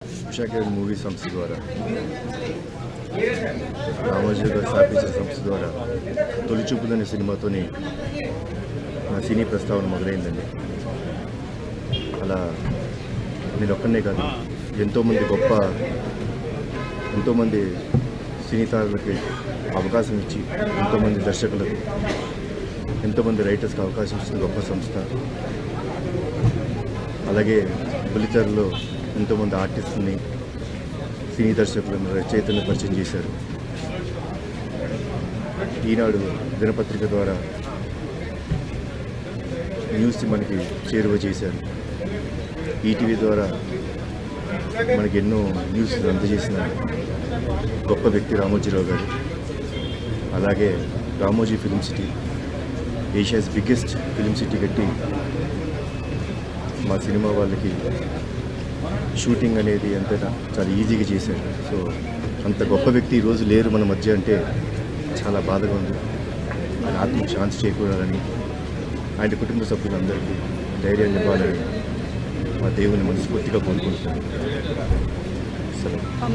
ఉషాకేర్ movie సంస్థ ద్వారా రామోజీ గారు స్థాపించిన సంస్థ ద్వారా తొలి చూపుదనే సినిమాతోని నా సినీ ప్రస్తావన మొదలైందండి. అలా నేను ఒక్కనే కాదు, ఎంతోమంది సినీ తారులకి అవకాశం ఇచ్చి, ఎంతోమంది దర్శకులకు, ఎంతోమంది రైటర్స్కి అవకాశం ఇచ్చిన గొప్ప సంస్థ. అలాగే బుల్లితెరలో ఎంతోమంది ఆర్టిస్టులని, సినీ దర్శకులను, రచయితలను పరిచయం చేశారు. ఈనాడు దినపత్రిక ద్వారా న్యూస్ మనకి చేరువ చేశారు. ఈటీవీ ద్వారా మనకి ఎన్నో న్యూస్ అందజేసిన గొప్ప వ్యక్తి రామోజీరావు గారు. అలాగే Ramoji film city, Asia's biggest film city కట్టి మా సినిమా వాళ్ళకి షూటింగ్ అనేది అంతటా చాలా ఈజీగా చేశారు. సో అంత గొప్ప వ్యక్తి ఈరోజు లేరు మన మధ్య అంటే చాలా బాధగా ఉంది. ఆయన ఆత్మకు శాంతి చేకూరాలని, ఆయన కుటుంబ సభ్యులందరికీ ధైర్యాన్ని ఇవ్వాలని మా దేవుని మనస్ఫూర్తిగా కోరుకుంటున్నాను. సరే.